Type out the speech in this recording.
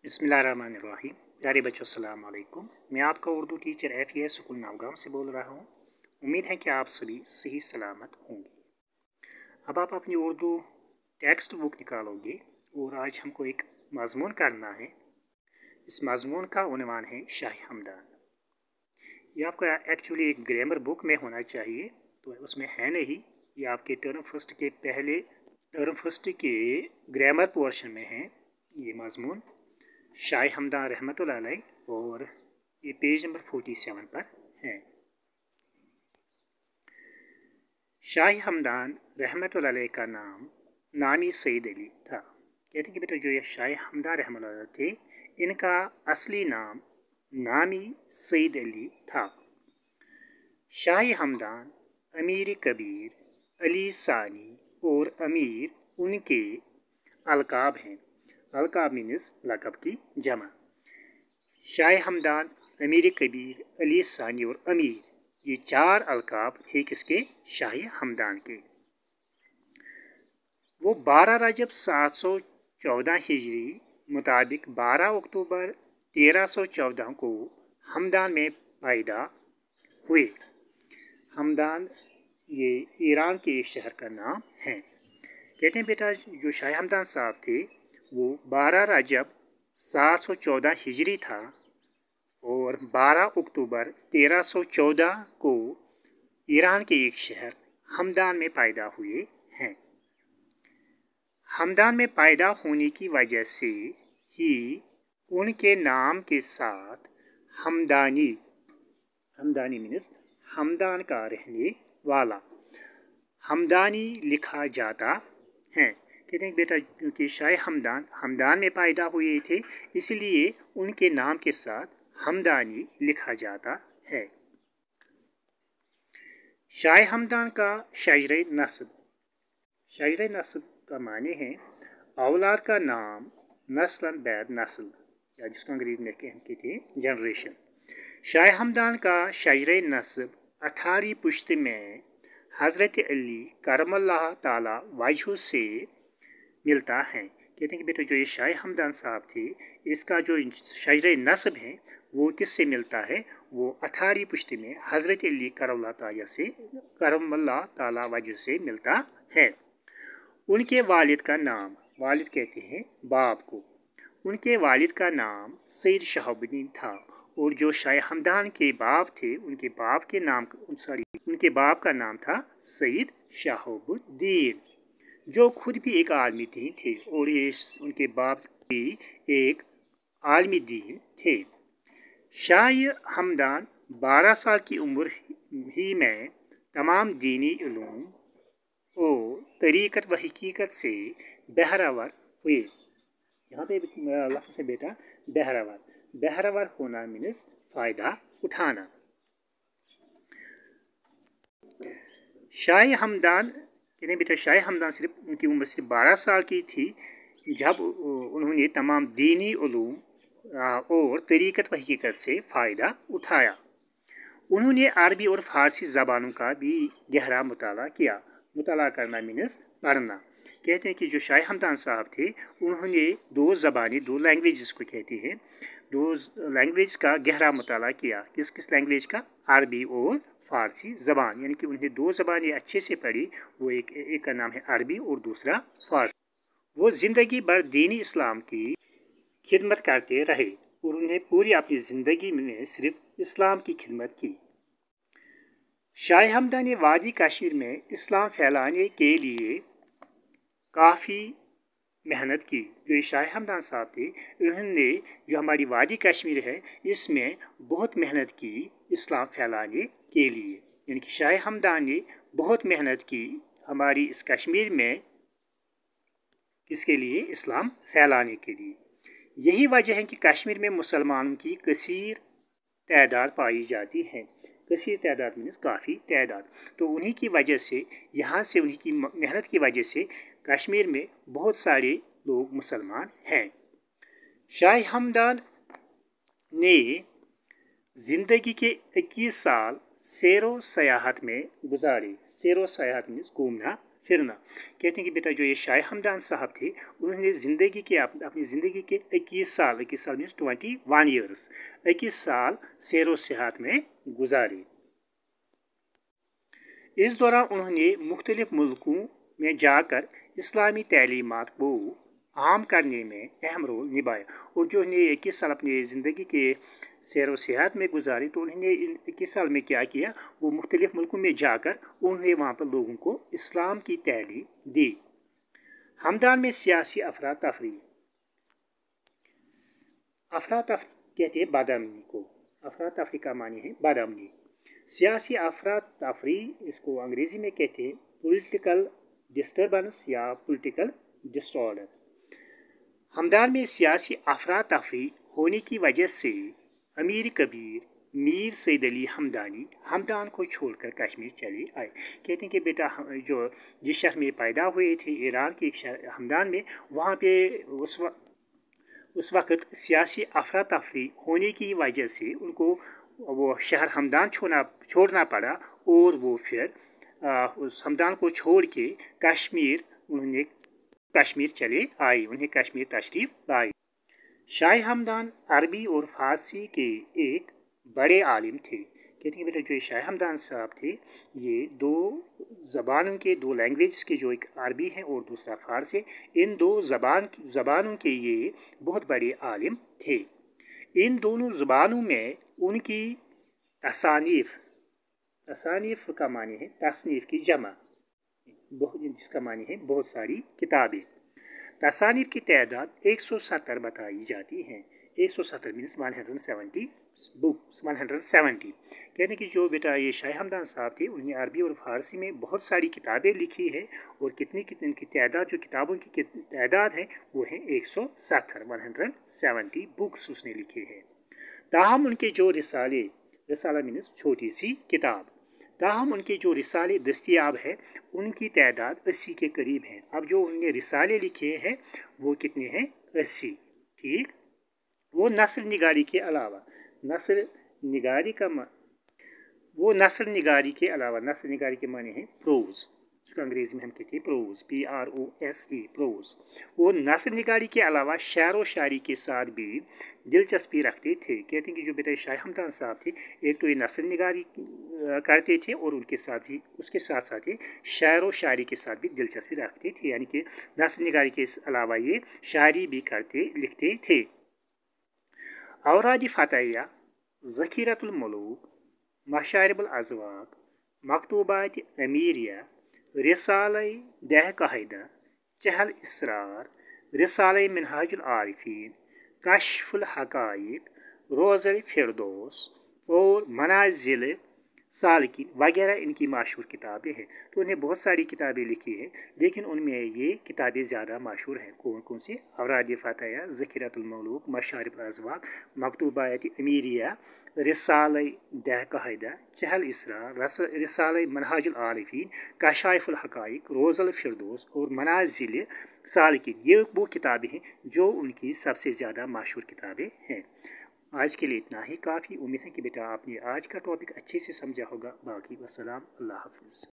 बिस्मिल्लाहिर्रहमानिर्रहीम। प्यारे बच्चों अस्सलाम वालेकुम। मैं आपका Urdu teacher FS school Navgaon से बोल रहा हूँ। उम्मीद है कि आप सभी सही सलामत होंगे। अब आप अपनी उर्दू टेक्स्ट बुक निकालोगे और आज हमको एक मज़मून करना है। इस मज़मून का उन्वान है शाही हमदान। ये आपका एक्चुअली एक ग्रामर बुक में होना चाहिए, तो उसमें है नहीं। ये आपके टर्म फर्स्ट के ग्रामर पोर्शन में है ये मज़मून शाही हमदान रहमतुल्लाह अलैह, और ये पेज नंबर 47 पर है। शाही हमदान रहमतुल्लाह अलैह का नाम नामी सईद अली था। कहते हैं कि बेटा जो ये शाही हमदान रहमतुल्लाह अलैह थे, इनका असली नाम नामी सईद अली था। शाही हमदान अमीर कबीर, अली सानी और अमीर उनके अलकाब हैं। अलकाब मीन्स लक़ब की जमा। शाह हमदान, अमीर कबीर, अली सानी और अमीर, ये चार अलकाब थे किसके? शाह हमदान के। वो 12 रजब 714 हिजरी मुताबिक 12 अक्टूबर 1314 को हमदान में पैदा हुए। हमदान ये ईरान के एक शहर का नाम है। कहते हैं बेटा जो शाह हमदान साहब थे वो 12 रजब 714 हिजरी था और 12 अक्टूबर 1314 को ईरान के एक शहर हमदान में पैदा हुए हैं। हमदान में पैदा होने की वजह से ही उनके नाम के साथ हमदानी मीन्स हमदान का रहने वाला, हमदानी लिखा जाता है। कहते हैं बेटा क्योंकि शाह हमदान हमदान में पैदा हुए थे, इसलिए उनके नाम के साथ हमदानी लिखा जाता है। शाह हमदान का शजरे नस्ब। शजरे नस्ब का माने है औलाद का नाम नस्लन बैद नस्ल, या जिसको अंग्रेजी में कहते थे जनरेशन। शाह हमदान का शजरे नस्ब 18 पुश्त में हज़रत अली करमल्लाह ताला वजहू से मिलता है। कहते हैं कि बेटा जो ये शाह हमदान साहब थे, इसका जो शजरे नस्ब है वो किससे मिलता है? वो 18 पुश्त में हज़रत अली करमल्लाह ताला वजहू से मिलता है। उनके वालिद का नाम, वालिद कहते हैं बाप को, उनके वालिद का नाम सईद शहाबुद्दीन था। और जो शाह हमदान के बाप थे, उनके बाप का नाम था सईद शहाबुद्दीन, जो खुद भी एक आलमी दीन थे, और ये उनके बाप भी एक आलमी दीन थे। शाह हमदान 12 साल की उम्र ही में तमाम दीनी इल्म और तरीक़त व हकीकत से बहरावर हुए। यहाँ पे लफ्ज़ है बेटा बहरावर। बहरावर होना मीन्स फ़ायदा उठाना। शाह हमदान कहते हैं बेटा शाह हमदान उनकी उम्र सिर्फ 12 साल की थी जब उन्होंने तमाम दीनी उलूम और तरीक़त व हकीकत से फ़ायदा उठाया। उन्होंने अरबी और फ़ारसी ज़बानों का भी गहरा मुताला किया। मुताला करना मीन्स पढ़ना। कहते हैं कि जो शाह हमदान साहब थे, उन्होंने दो ज़बानें, दो लैंग्वेज को कहते हैं, दो लैंग्वेज का गहरा मुताला किया। किस किस लैंग्वेज का? अरबी और फ़ारसी ज़बान, यानी कि उन्हें दो ज़बानें अच्छे से पढ़ी। वो एक का नाम है अरबी और दूसरा फ़ारसी। वो ज़िंदगी भर दीनी इस्लाम की खिदमत करते रहे और उन्हें पूरी अपनी ज़िंदगी में सिर्फ इस्लाम की खिदमत की। शाह हमदान ने वादी कश्मीर में इस्लाम फैलाने के लिए काफ़ी मेहनत की। जो शाह हमदान साहब थे, उन्होंने जो हमारी वादी कश्मीर है इसमें बहुत मेहनत की इस्लाम फैलाने के लिए। यानी कि शाह हमदान ने बहुत मेहनत की हमारी इस कश्मीर में, किसके लिए? इस्लाम फैलाने के लिए। यही वजह है कि कश्मीर में मुसलमानों की कसीर तादाद पाई जाती है। कसीर तादाद मीन्स काफ़ी तादाद। तो उन्हीं की वजह से, यहाँ से उन्हीं की मेहनत की वजह से कश्मीर में बहुत सारे लोग मुसलमान हैं। शाह हमदान ने ज़िंदगी के 21 साल सैरो सयाहत में गुजारे। सैरो सयाहत मीन्स घूमना फिरना। कहते हैं कि बेटा जो ये शाह हमदान साहब थे, उन्होंने अपनी ज़िंदगी के 21 साल मीन्स 21 ईयर्स 21 साल सैर व सियाहत में गुजारे। इस दौरान उन्होंने मुख्तलिफ मुल्कों में जाकर इस्लामी तालीमात को आम करने में अहम रोल निभाया। और जो उन्हें 21 साल अपनी ज़िंदगी के सैर व सियाहत में गुजारी, तो उन्होंने इन 21 साल में क्या किया, वो मुख्तलिफ मुल्कों में जाकर उन्होंने वहाँ पर लोगों को इस्लाम की तालीम दी। हमदान में सियासी अफरा तफरी कहते हैं बदअमनी को। अफरा तफरी का मानी है बदअमनी। सियासी अफरा तफरी इसको अंग्रेज़ी में कहते हैं पॉलिटिकल डिस्टर्बेंस या पॉलिटिकल डिसऑर्डर। हमदान में सियासी अफरा तफरी होने की वजह से अमीर कबीर मीर सैयद अली हमदानी हमदान को छोड़कर कश्मीर चले आए। कहते हैं कि बेटा जो जिस शहर में पैदा हुए थे ईरान के एक शहर हमदान में, वहाँ पे उस वक़्त सियासी अफरा तफरी होने की वजह से उनको वो शहर हमदान छोड़ना पड़ा और वो फिर उस हमदान को छोड़ के उन्होंने कश्मीर चले आए, उन्हें कश्मीर तशरीफ़ लाई। शाह हमदान अरबी और फ़ारसी के एक बड़े आलिम थे। कहते हैं बेटा जो शाह हमदान साहब थे, ये दो लैंग्वेज के, जो एक अरबी है और दूसरा फ़ारसी, इन दो ज़बानों के ये बहुत बड़े आलिम थे। इन दोनों ज़बानों में उनकी तसानीफ़ का मानी है तसनीफ़ की जमा, जिसका मानी है बहुत सारी किताबें। तसानीफ़ की तादाद 170 बताई जाती हैं। 170 मीन्स 170 बुक्स, 170। कहने की जो बेटा ये शाह हमदान साहब थे, उन्हें अरबी और फ़ारसी में बहुत सारी किताबें लिखी है, और कितनी की तादाद, जो किताबों की तादाद है वो है 170 बुक्स उसने लिखी है। ताहम उनके जो रिसाला मीन्स छोटी सी किताब, ताहम उनके जो रिसाले दस्तियाब है उनकी तादाद 80 के करीब है। अब जो उन्होंने रिसाले लिखे हैं वो कितने हैं, 80। ठीक। वो नस्ल निगारी के अलावा, नस्ल निगारी के माने हैं प्रोज़, उसका अंग्रेज़ी में हम कहते हैं प्रोज़, PROSE प्रोज़। वो नस्ल निगारी के अलावा शायर व शायरी के साथ भी दिलचस्पी रखते थे। कहते हैं कि जो बेटा शाह हमदान साहब थे, एक तो ये नस्ल निगारी करते थे और उसके साथ साथ ही शायर व शायरी के साथ भी दिलचस्पी रखते थे, यानी कि नस्ल निगारी के अलावा ये शायरी भी लिखते थे। औराद फ़तहिया, ज़खीरतुल मुलूक, मशारिबुल अज़वाक़, मकतूबात अमीरिया, रिसाला दह काहिदा, चहल इसरार, रिसाला मिनहाजुल आरिफीन, कश्फुल हक़ाइक़, रोज़ल फिरदौस और मनाज़िल सालिकीन वगैरह इनकी मशहूर किताबें हैं। तो उन्हें बहुत सारी किताबें लिखी हैं, लेकिन उनमें ये किताबें ज़्यादा मशहूर हैं। कौन कौन सी? औराद फ़तहिया, ज़खीरतुल मुलूक, मशारिबुल अज़वाक़, मकतूबात अमीरिया, रिसाला दह काहिदा, चहल इसरार, रिसाला मिनहाजुल आरिफीन, कशाइफुल हक़ाइक़, रोज़ल फिरदौस और मनाज़िल सालिकीन। ये वो किताबें हैं जो उनकी सबसे ज़्यादा मशहूर किताबें हैं। आज के लिए इतना ही काफ़ी। उम्मीद है कि बेटा आपने आज का टॉपिक अच्छे से समझा होगा। बाकी वस्सलाम, अल्लाह हाफ़िज़।